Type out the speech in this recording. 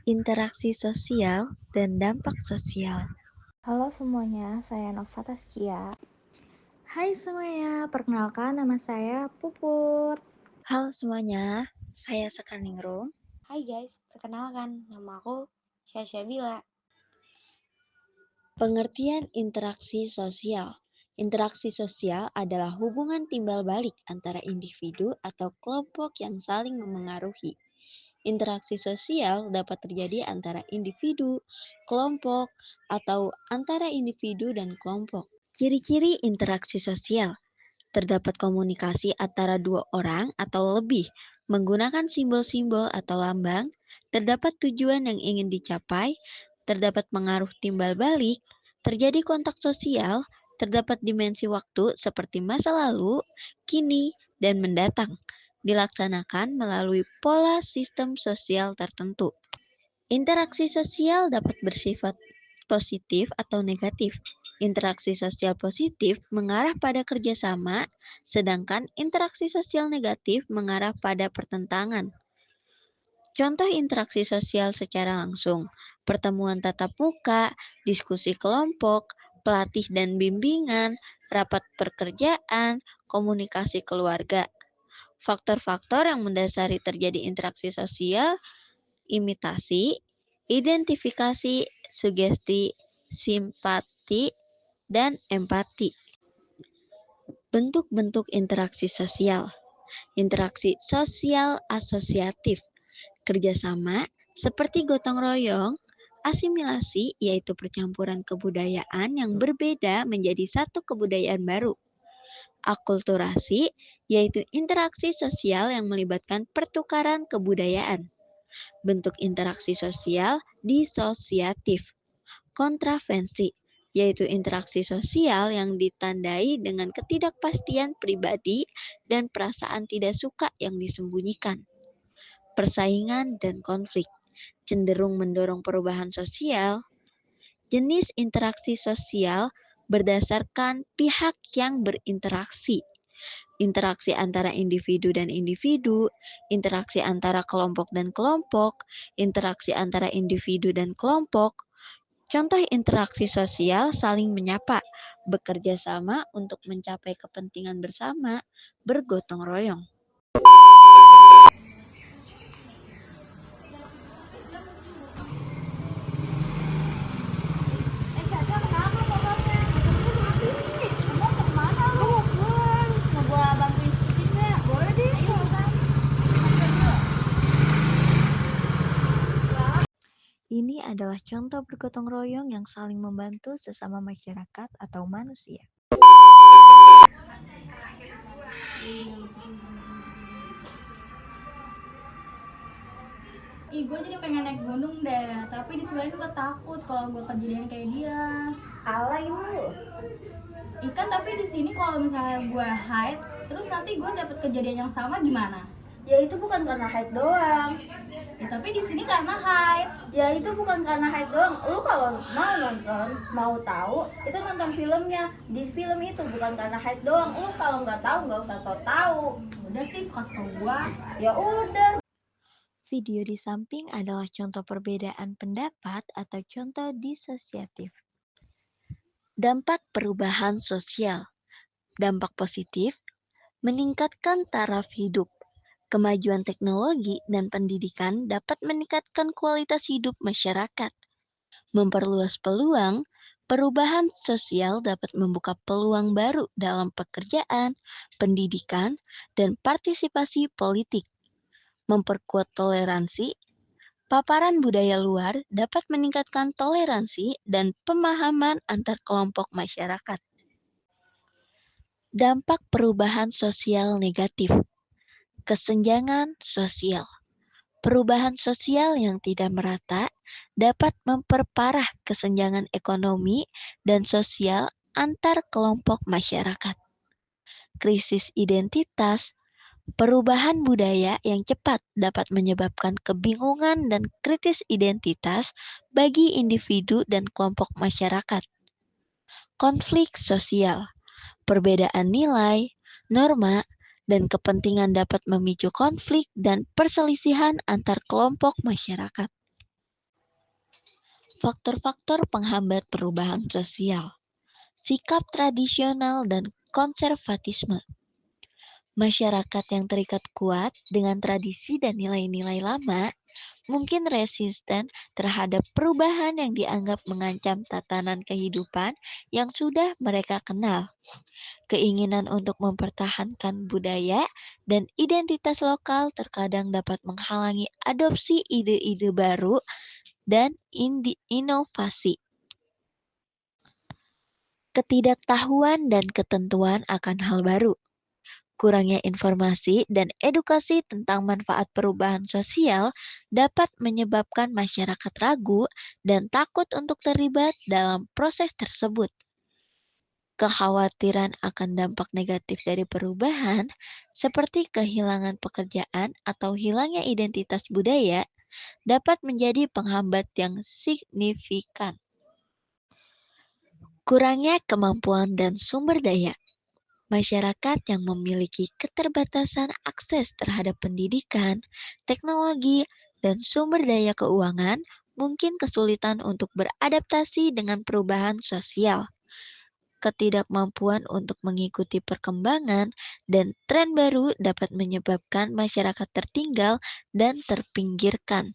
interaksi sosial, dan dampak sosial. Halo semuanya, saya Nova Taskia. Hai semuanya, perkenalkan nama saya Puput. Halo semuanya, saya Sekarningrum. Hai guys, perkenalkan nama aku Syasha Bila. Pengertian interaksi sosial. Interaksi sosial adalah hubungan timbal balik antara individu atau kelompok yang saling memengaruhi. Interaksi sosial dapat terjadi antara individu, kelompok, atau antara individu dan kelompok. Ciri-ciri interaksi sosial. Terdapat komunikasi antara dua orang atau lebih menggunakan simbol-simbol atau lambang, terdapat tujuan yang ingin dicapai, terdapat pengaruh timbal balik, terjadi kontak sosial, terdapat dimensi waktu seperti masa lalu, kini, dan mendatang, dilaksanakan melalui pola sistem sosial tertentu. Interaksi sosial dapat bersifat positif atau negatif. Interaksi sosial positif mengarah pada kerjasama, sedangkan interaksi sosial negatif mengarah pada pertentangan. Contoh interaksi sosial secara langsung, pertemuan tatap muka, diskusi kelompok, pelatih dan bimbingan, rapat pekerjaan, komunikasi keluarga. Faktor-faktor yang mendasari terjadi interaksi sosial, imitasi, identifikasi, sugesti, simpati, dan empati. Bentuk-bentuk interaksi sosial. Interaksi sosial asosiatif. Kerjasama seperti gotong royong, asimilasi yaitu percampuran kebudayaan yang berbeda menjadi satu kebudayaan baru. Akulturasi yaitu interaksi sosial yang melibatkan pertukaran kebudayaan. Bentuk interaksi sosial disosiatif. Kontravensi yaitu interaksi sosial yang ditandai dengan ketidakpastian pribadi dan perasaan tidak suka yang disembunyikan. Persaingan dan konflik cenderung mendorong perubahan sosial. Jenis interaksi sosial berdasarkan pihak yang berinteraksi. Interaksi antara individu dan individu, interaksi antara kelompok dan kelompok, interaksi antara individu dan kelompok. Contoh interaksi sosial saling menyapa, bekerja sama untuk mencapai kepentingan bersama, bergotong royong. Ini adalah contoh bergotong royong yang saling membantu sesama masyarakat atau manusia. Ih, gue jadi pengen naik gunung deh, tapi di sini gue takut kalau gue kejadian kayak dia. Alay lu. Ikan tapi di sini kalau misalnya gue hide, terus nanti gue dapet kejadian yang sama gimana? Ya itu bukan karena hide doang. Ya tapi di sini karena hide. Ya itu bukan karena hide doang. Lu kalau mau nonton, mau tahu, itu nonton filmnya. Di film itu bukan karena hide doang. Lu kalau nggak tahu nggak usah tahu. Udah sih suka-suka gue. Ya udah. Video di samping adalah contoh perbedaan pendapat atau contoh disosiatif. Dampak perubahan sosial. Dampak positif, meningkatkan taraf hidup. Kemajuan teknologi dan pendidikan dapat meningkatkan kualitas hidup masyarakat. Memperluas peluang, perubahan sosial dapat membuka peluang baru dalam pekerjaan, pendidikan, dan partisipasi politik. Memperkuat toleransi, paparan budaya luar dapat meningkatkan toleransi dan pemahaman antar kelompok masyarakat. Dampak perubahan sosial negatif. Kesenjangan sosial. Perubahan sosial yang tidak merata dapat memperparah kesenjangan ekonomi dan sosial antar kelompok masyarakat. Krisis identitas. Perubahan budaya yang cepat dapat menyebabkan kebingungan dan krisis identitas bagi individu dan kelompok masyarakat. Konflik sosial. Perbedaan nilai, norma, dan kepentingan dapat memicu konflik dan perselisihan antar kelompok masyarakat. Faktor-faktor penghambat perubahan sosial, sikap tradisional dan konservatisme. Masyarakat yang terikat kuat dengan tradisi dan nilai-nilai lama mungkin resisten terhadap perubahan yang dianggap mengancam tatanan kehidupan yang sudah mereka kenal. Keinginan untuk mempertahankan budaya dan identitas lokal terkadang dapat menghalangi adopsi ide-ide baru dan inovasi. Ketidaktahuan dan ketentuan akan hal baru. Kurangnya informasi dan edukasi tentang manfaat perubahan sosial dapat menyebabkan masyarakat ragu dan takut untuk terlibat dalam proses tersebut. Kekhawatiran akan dampak negatif dari perubahan, seperti kehilangan pekerjaan atau hilangnya identitas budaya, dapat menjadi penghambat yang signifikan. Kurangnya kemampuan dan sumber daya. Masyarakat yang memiliki keterbatasan akses terhadap pendidikan, teknologi, dan sumber daya keuangan mungkin kesulitan untuk beradaptasi dengan perubahan sosial. Ketidakmampuan untuk mengikuti perkembangan dan tren baru dapat menyebabkan masyarakat tertinggal dan terpinggirkan.